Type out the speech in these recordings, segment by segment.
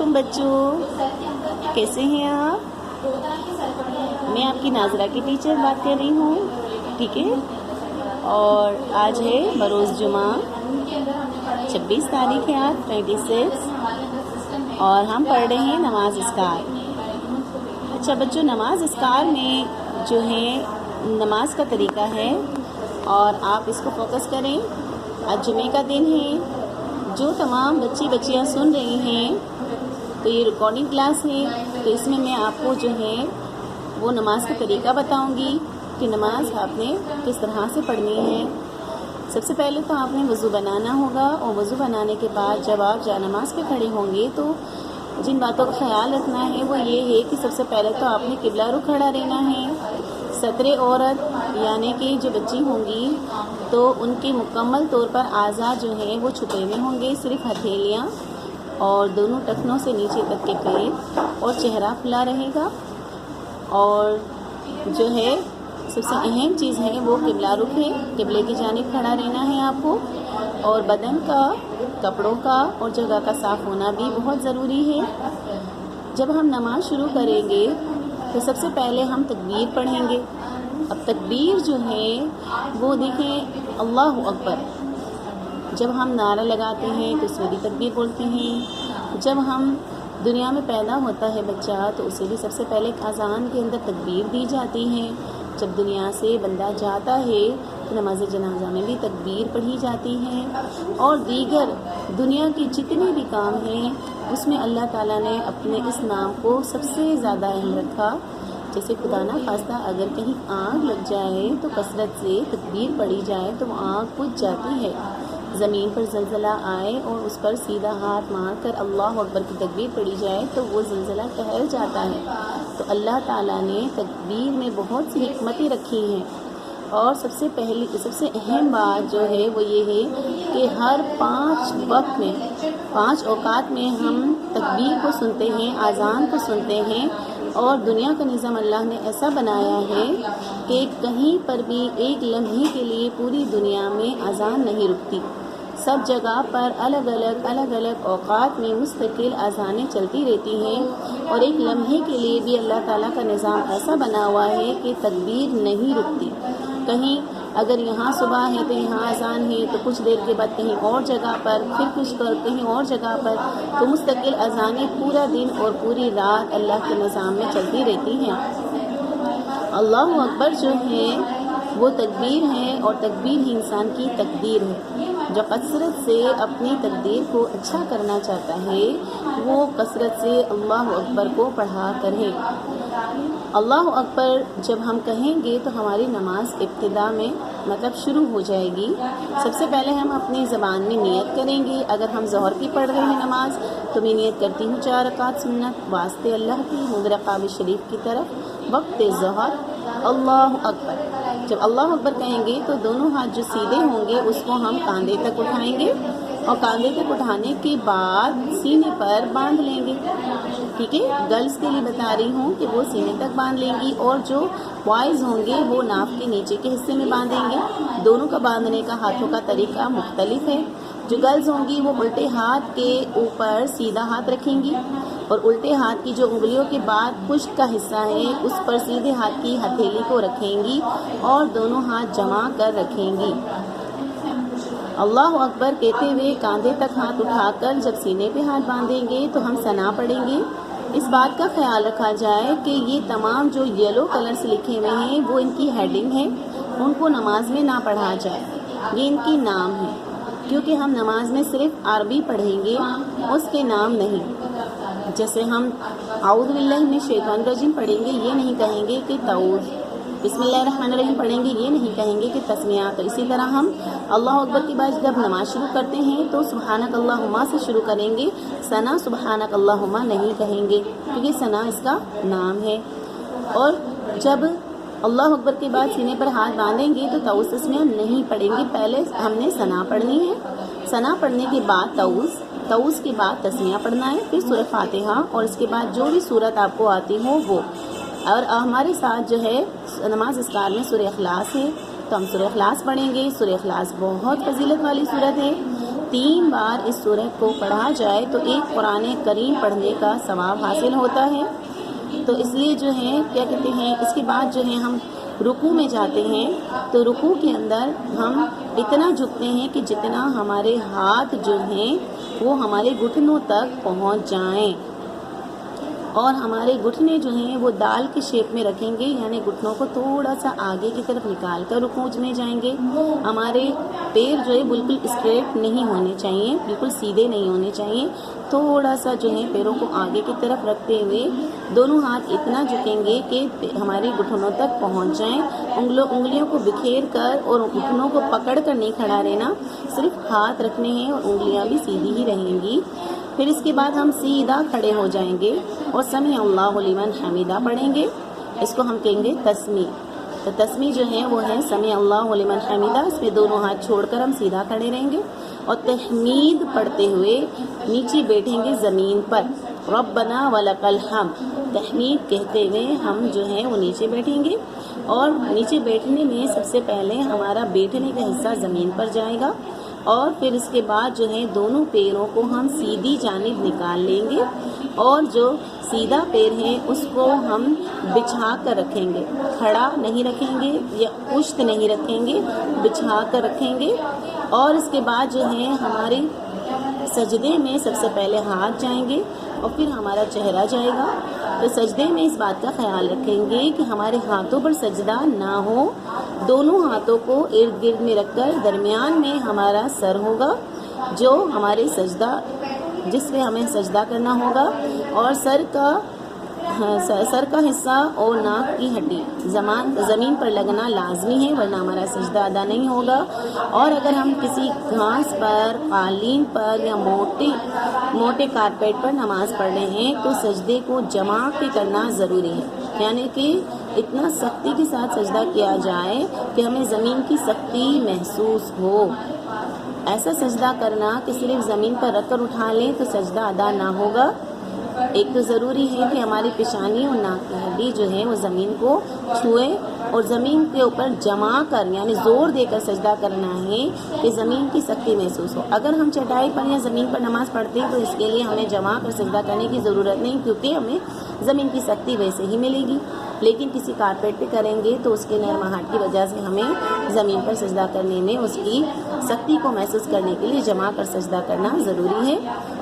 علیکم بچوں، کیسے ہیں آپ؟ میں آپ کی ناظرہ کی ٹیچر بات کر رہی ہوں، ٹھیک ہے؟ اور آج ہے بروز جمعہ، 26 تاریخ ہے آج 26، اور ہم پڑھ رہے ہیں نماز اذکار۔ اچھا بچوں، نماز اذکار میں جو ہے نماز کا طریقہ ہے، اور آپ اس کو فوکس کریں۔ آج جمعے کا دن ہے، جو تمام بچیاں سن رہی ہیں تو یہ ریکارڈنگ کلاس ہے، تو اس میں آپ کو جو ہے وہ نماز کا طریقہ بتاؤں گی کہ نماز آپ نے کس طرح سے پڑھنی ہے۔ سب سے پہلے تو آپ نے وضو بنانا ہوگا، اور وضو بنانے کے بعد جب آپ جا نماز پہ کھڑے ہوں گے تو جن باتوں کا خیال رکھنا ہے وہ یہ ہے کہ سب سے پہلے تو آپ نے قبلہ رخ کھڑا رہنا ہے۔ سترے عورت یعنی کہ جو بچی ہوں گی تو ان کے مکمل طور پر اعضاء جو ہیں وہ چھپے ہوئے ہوں گے، صرف ہتھیلیاں اور دونوں ٹخنوں سے نیچے تک کے پیر، اور چہرہ کھلا رہے گا۔ اور جو ہے سب سے اہم چیز ہے وہ قبلہ رخ ہے، قبلے کی جانب کھڑا رہنا ہے آپ کو، اور بدن کا، کپڑوں کا اور جگہ کا صاف ہونا بھی بہت ضروری ہے۔ جب ہم نماز شروع کریں گے تو سب سے پہلے ہم تکبیر پڑھیں گے۔ اب تکبیر جو ہے وہ دیکھیں اللہ اکبر، جب ہم نعرہ لگاتے ہیں تو اس میں بھی تکبیر بولتے ہیں۔ جب ہم دنیا میں پیدا ہوتا ہے بچہ تو اسے بھی سب سے پہلے اذان کے اندر تکبیر دی جاتی ہے۔ جب دنیا سے بندہ جاتا ہے تو نماز جنازہ میں بھی تکبیر پڑھی جاتی ہے، اور دیگر دنیا کے جتنے بھی کام ہیں اس میں اللہ تعالیٰ نے اپنے اس نام کو سب سے زیادہ اہم رکھا۔ جیسے خدا نہ خواستہ اگر کہیں آگ لگ جائے تو کثرت سے تکبیر پڑھی جائے تو وہ آگ بجھ جاتی ہے۔ زمین پر زلزلہ آئے اور اس پر سیدھا ہاتھ مار کر اللہ اکبر کی تکبیر پڑھی جائے تو وہ زلزلہ ٹھہر جاتا ہے۔ تو اللہ تعالیٰ نے تکبیر میں بہت سی حکمتیں رکھی ہیں، اور سب سے اہم بات جو ہے وہ یہ ہے کہ ہر 5 وقت میں، 5 اوقات میں ہم تکبیر کو سنتے ہیں، اذان کو سنتے ہیں۔ اور دنیا کا نظام اللہ نے ایسا بنایا ہے کہ کہیں پر بھی ایک لمحے کے لیے پوری دنیا میں اذان نہیں رکتی، سب جگہ پر الگ الگ اوقات میں مستقل اذانیں چلتی رہتی ہیں، اور ایک لمحے کے لیے بھی اللہ تعالیٰ کا نظام ایسا بنا ہوا ہے کہ تکبیر نہیں رکتی۔ کہیں اگر یہاں صبح ہے تو یہاں اذان ہے تو کچھ دیر کے بعد کہیں اور جگہ پر، پھر کہیں اور جگہ پر، تو مستقل اذانیں پورا دن اور پوری رات اللہ کے نظام میں چلتی رہتی ہیں۔ اللہ اکبر جو ہے وہ تکبیر ہے، اور تکبیر ہی انسان کی تقدیر ہے۔ جو کثرت سے اپنی تقدیر کو اچھا کرنا چاہتا ہے وہ کثرت سے اللہ اکبر کو پڑھا کرے۔ اللہ اکبر جب ہم کہیں گے تو ہماری نماز ابتدا میں مطلب شروع ہو جائے گی۔ سب سے پہلے ہم اپنی زبان میں نیت کریں گے۔ اگر ہم ظہر کی پڑھ رہے ہیں نماز تو میں نیت کرتی ہوں 4 رکعت سنت واسطے اللہ کی، حضور کعبہ شریف کی طرف، وقت ظہر، اللہ اکبر۔ جب اللہ اکبر کہیں گے تو دونوں ہاتھ جو سیدھے ہوں گے اس کو ہم کاندھے تک اٹھائیں گے، اور کاندھے تک اٹھانے کے بعد سینے پر باندھ لیں گے، ٹھیک ہے؟ گرلس کے لیے بتا رہی ہوں کہ وہ سینے تک باندھ لیں گی، اور جو بوائز ہوں گے وہ ناف کے نیچے کے حصے میں باندھیں گے۔ دونوں کا باندھنے کا ہاتھوں کا طریقہ مختلف ہے۔ جو گرلز ہوں گی وہ الٹے ہاتھ کے اوپر سیدھا ہاتھ رکھیں گی، اور الٹے ہاتھ کی جو انگلیوں کے بعد پشت کا حصہ ہے اس پر سیدھے ہاتھ کی ہتھیلی کو رکھیں گی، اور دونوں ہاتھ جما کر رکھیں گی۔ اللہ اکبر کہتے ہوئے کاندھے تک ہاتھ اٹھا کر جب سینے پہ ہاتھ باندھیں گے تو ہم ثنا پڑھیں گے۔ اس بات کا خیال رکھا جائے کہ یہ تمام جو یلو کلر سے لکھے ہوئے ہیں وہ ان کی ہیڈنگ ہے، ان کو نماز میں نہ پڑھا جائے، یہ ان کی نام ہے، کیونکہ ہم نماز میں صرف عربی پڑھیں گے، اس کے نام نہیں۔ جیسے ہم اعوذ باللہ من الشیطان الرجیم پڑھیں گے، یہ نہیں کہیں گے کہ تعوذ، بسم اللہ الرحمن الرحیم پڑھیں گے، یہ نہیں کہیں گے کہ تسمیہ۔ تو اسی طرح ہم اللہ اکبر کے بعد جب نماز شروع کرتے ہیں تو سبحانک اللہم سے شروع کریں گے، ثنا سبحانک اللہم نہیں کہیں گے، کیونکہ ثنا اس کا نام ہے۔ اور جب اللہ اکبر کے بعد سینے پر ہاتھ باندھیں گے تو تعوذ تسمیہ نہیں پڑھیں گے، پہلے ہم نے ثنا پڑھنی ہے، ثنا پڑھنے کے بعد تعوذ کے بعد تسمیہ پڑھنا ہے، پھر سورہ فاتحہ، اور اس کے بعد جو بھی سورت آپ کو آتی ہو وہ۔ اور ہمارے ساتھ جو ہے نماز اذکار میں سورہ اخلاص ہے تو ہم سورہ اخلاص پڑھیں گے۔ سورہ اخلاص بہت فضیلت والی سورت ہے، 3 بار اس سورہ کو پڑھا جائے تو ایک قرآن کریم پڑھنے کا ثواب حاصل ہوتا ہے۔ تو اس لیے جو ہے کیا کہتے ہیں، اس کے بعد جو ہے ہم رکوع میں جاتے ہیں تو رکوع کے اندر ہم اتنا جھکتے ہیں کہ جتنا ہمارے ہاتھ جو ہیں وہ ہمارے گھٹنوں تک پہنچ جائیں، اور ہمارے گھٹنے جو ہیں وہ دال کے شیپ میں رکھیں گے، یعنی گھٹنوں کو تھوڑا سا آگے کی طرف نکال کر رکوع میں جائیں گے۔ ہمارے پیر جو ہے بالکل اسٹریٹ نہیں ہونے چاہیے، بالکل سیدھے نہیں ہونے چاہیے، تھوڑا سا جو ہے پیروں کو آگے کی طرف رکھتے ہوئے دونوں ہاتھ اتنا جھکیں گے کہ ہمارے گھٹنوں تک پہنچ جائیں۔ انگلیوں کو بکھیر کر اور گھٹنوں کو پکڑ کر نہیں کھڑا رہنا، صرف ہاتھ رکھنے ہیں اور انگلیاں بھی سیدھی ہی رہیں گی۔ پھر اس کے بعد ہم سیدھا کھڑے ہو جائیں گے اور سمیع اللہ لمن حمیدہ پڑھیں گے، اس کو ہم کہیں گے تسمیع۔ تو تسمیع جو ہے وہ ہے سمیع اللہ لمن حمیدہ، اس میں دونوں ہاتھ چھوڑ کر ہم سیدھا کھڑے رہیں گے اور تحمید پڑھتے ہوئے نیچے بیٹھیں گے زمین پر، ربنا ولک الحمد تحمید کہتے ہوئے ہم جو ہے وہ نیچے بیٹھیں گے، اور نیچے بیٹھنے میں سب سے پہلے ہمارا بیٹھنے کا حصہ زمین پر جائے گا، اور پھر اس کے بعد جو ہے دونوں پیروں کو ہم سیدھی جانب نکال لیں گے، اور جو سیدھا پیر ہے اس کو ہم بچھا کر رکھیں گے، کھڑا نہیں رکھیں گے یا پشت نہیں رکھیں گے، بچھا کر رکھیں گے۔ اور اس کے بعد جو ہے ہمارے سجدے میں سب سے پہلے ہاتھ جائیں گے اور پھر ہمارا چہرہ جائے گا۔ تو سجدے میں اس بات کا خیال رکھیں گے کہ ہمارے ہاتھوں پر سجدہ نہ ہو، دونوں ہاتھوں کو ارد گرد میں رکھ کر درمیان میں ہمارا سر ہوگا، جو ہمارے سجدہ جس پہ ہمیں سجدہ کرنا ہوگا، اور سر کا حصہ اور ناک کی ہڈی زمین پر لگنا لازمی ہے، ورنہ ہمارا سجدہ ادا نہیں ہوگا۔ اور اگر ہم کسی گھاس پر، قالین پر یا موٹے کارپیٹ پر نماز پڑھ رہے ہیں تو سجدے کو جما کے کرنا ضروری ہے، یعنی کہ اتنا سختی کے ساتھ سجدہ کیا جائے کہ ہمیں زمین کی سختی محسوس ہو۔ ایسا سجدہ کرنا کہ صرف زمین پر رکھ کر اٹھا لیں تو سجدہ ادا نہ ہوگا۔ ایک تو ضروری ہے کہ ہماری پیشانی اور ناک کی ہڈی جو ہے وہ زمین کو چھوئے، اور زمین کے اوپر جما کر یعنی زور دے کر سجدہ کرنا ہے کہ زمین کی سختی محسوس ہو۔ اگر ہم چٹائی پر یا زمین پر نماز پڑھتے ہیں تو اس کے لیے ہمیں جما کر سجدہ کرنے کی ضرورت نہیں، کیونکہ ہمیں زمین کی سختی ویسے ہی ملے گی۔ لیکن کسی کارپیٹ پہ کریں گے تو اس کے نرماہٹ کی وجہ سے ہمیں زمین پر سجدہ کرنے میں اس کی سختی کو محسوس کرنے کے لیے جما کر سجدہ کرنا ضروری ہے۔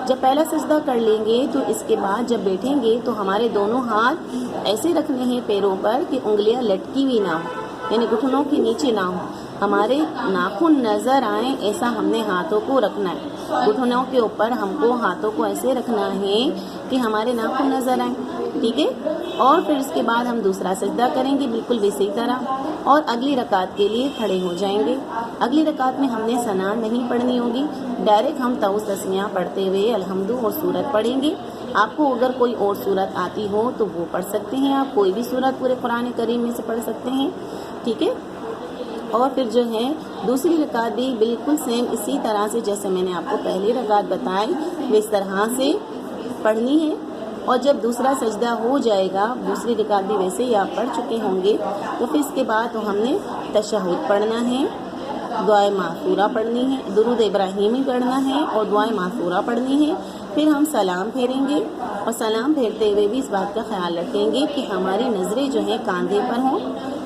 جب پہلا سجدہ کر لیں گے تو اس کے بعد جب بیٹھیں گے تو ہمارے دونوں ہاتھ ایسے رکھنے ہیں پیروں پر کہ انگلیاں لٹکی ہوئی نہ ہو، یعنی گھٹنوں کے نیچے نہ ہو، ہمارے ناخن نظر آئیں ایسا ہم نے ہاتھوں کو رکھنا ہے۔ گھٹنوں کے اوپر ہم کو ہاتھوں کو ایسے رکھنا ہے کہ ہمارے ناخن نظر آئیں، ٹھیک ہے۔ اور پھر اس کے بعد ہم دوسرا سجدہ کریں گے بالکل ویسی طرح، اور اگلی رکعت کے لیے کھڑے ہو جائیں گے۔ اگلی رکعت میں ہم نے ثنا نہیں پڑھنی ہوگی، ڈائریکٹ ہم طاؤس تسمیہ پڑھتے ہوئے الحمد اور سورت پڑھیں گے۔ آپ کو اگر کوئی اور سورت آتی ہو تو وہ پڑھ سکتے ہیں، آپ کوئی بھی سورت پورے قرآن کریم میں سے پڑھ سکتے ہیں، ٹھیک ہے۔ اور پھر جو ہے دوسری رکعت بھی بالکل سیم اسی طرح سے جیسے میں نے آپ کو پہلی رکعت بتائی اس طرح سے پڑھنی ہے۔ اور جب دوسرا سجدہ ہو جائے گا، دوسری رکعت بھی ویسے ہی آپ پڑھ چکے ہوں گے، تو پھر اس کے بعد تو ہم نے تشہد پڑھنا ہے، دعائے معصورہ پڑھنی ہے، درود ابراہیمی پڑھنا ہے اور دعائے معصورہ پڑھنی ہے۔ پھر ہم سلام پھیریں گے، اور سلام پھیرتے ہوئے بھی اس بات کا خیال رکھیں گے کہ ہماری نظریں جو ہیں کاندھے پر ہوں،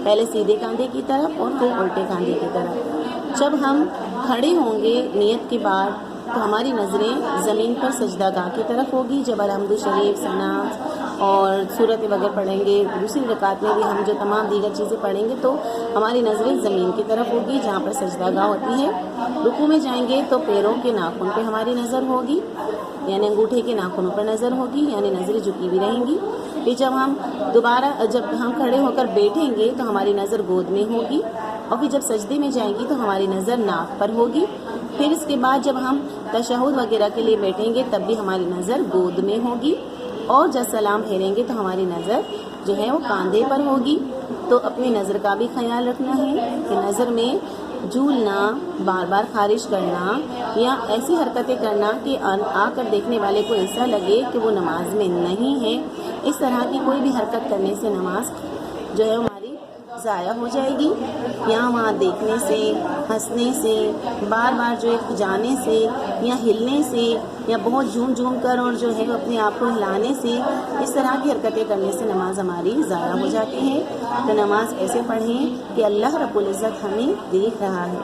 پہلے سیدھے کاندھے کی طرف اور پھر الٹے کاندھے کی طرف۔ جب ہم کھڑے ہوں گے نیت کے بعد تو ہماری نظریں زمین پر سجدہ گاہ کی طرف ہوگی۔ جب الحمد شریف، ثنا اور سورت وغیرہ پڑھیں گے، دوسری رکعت میں بھی ہم جو تمام دیگر چیزیں پڑھیں گے تو ہماری نظریں زمین کی طرف ہوگی جہاں پر سجدہ گاہ ہوتی ہے۔ رکوع میں جائیں گے تو پیروں کے ناخن پہ ہماری نظر ہوگی، یعنی انگوٹھے کے ناخنوں پر نظر ہوگی، یعنی نظریں جھکی ہوئی رہیں گی۔ پھر جب ہم کھڑے ہو کر بیٹھیں گے تو ہماری نظر گود میں ہوگی، اور پھر جب سجدے میں جائیں گی تو ہماری نظر ناک پر ہوگی۔ پھر اس کے بعد جب ہم تشہد وغیرہ کے لیے بیٹھیں گے تب بھی ہماری نظر گود میں ہوگی، اور جب سلام پھیریں گے تو ہماری نظر جو ہے وہ کاندھے پر ہوگی۔ تو اپنی نظر کا بھی خیال رکھنا ہے کہ نظر میں جھولنا، بار بار خارش کرنا یا ایسی حرکتیں کرنا کہ آ کر دیکھنے والے کو ایسا لگے کہ وہ نماز میں نہیں ہے، اس طرح کی کوئی بھی حرکت کرنے سے نماز جو ہے ہماری ضائع ہو جائے گی. یہاں وہاں دیکھنے سے، ہنسنے سے، بار بار جو ہے جانے سے یا ہلنے سے یا بہت جھوم جھوم کر اور جو ہے اپنے آپ کو ہلانے سے، اس طرح کی حرکتیں کرنے سے نماز ہماری ضائع ہو جاتی ہے. تو نماز ایسے پڑھیں کہ اللہ رب العزت ہمیں دیکھ رہا ہے.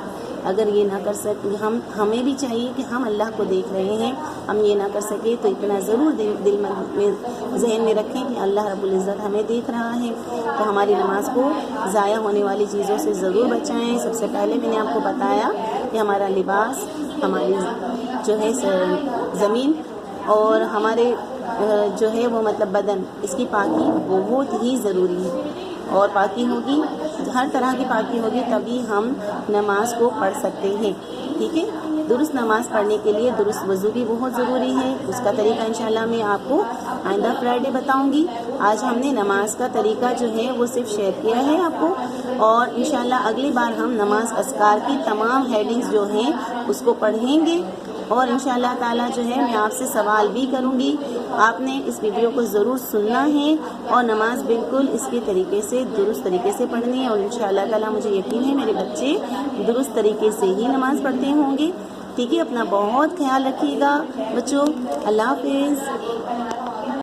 اگر یہ نہ کر سکیں، ہمیں بھی چاہیے کہ ہم اللہ کو دیکھ رہے ہیں، ہم یہ نہ کر سکے تو اتنا ضرور دل میں ذہن میں رکھیں کہ اللہ رب العزت ہمیں دیکھ رہا ہے. تو ہماری نماز کو ضائع ہونے والی چیزوں سے ضرور بچائیں. سب سے پہلے میں نے آپ کو بتایا کہ ہمارا لباس، ہماری جو ہے زمین اور ہمارے جو ہے وہ مطلب بدن، اس کی پاکی بہت ہی ضروری ہے. اور پاکی ہوگی، ہر طرح کی پاکی ہوگی تبھی ہم نماز کو پڑھ سکتے ہیں. ٹھیک ہے. درست نماز پڑھنے کے لیے درست وضو بھی بہت ضروری ہے. اس کا طریقہ انشاءاللہ میں آپ کو آئندہ فرائیڈے بتاؤں گی. آج ہم نے نماز کا طریقہ جو ہے وہ صرف شیئر کیا ہے آپ کو، اور انشاءاللہ اگلی بار ہم نماز اذکار کی تمام ہیڈنگز جو ہیں اس کو پڑھیں گے. اور انشاءاللہ تعالیٰ جو ہے میں آپ سے سوال بھی کروں گی. آپ نے اس ویڈیو کو ضرور سننا ہے اور نماز بالکل اس کے طریقے سے درست طریقے سے پڑھنی ہے. اور انشاءاللہ تعالیٰ مجھے یقین ہے میرے بچے درست طریقے سے ہی نماز پڑھتے ہوں گے. ٹھیک ہے. اپنا بہت خیال رکھیے گا بچوں. اللہ حافظ.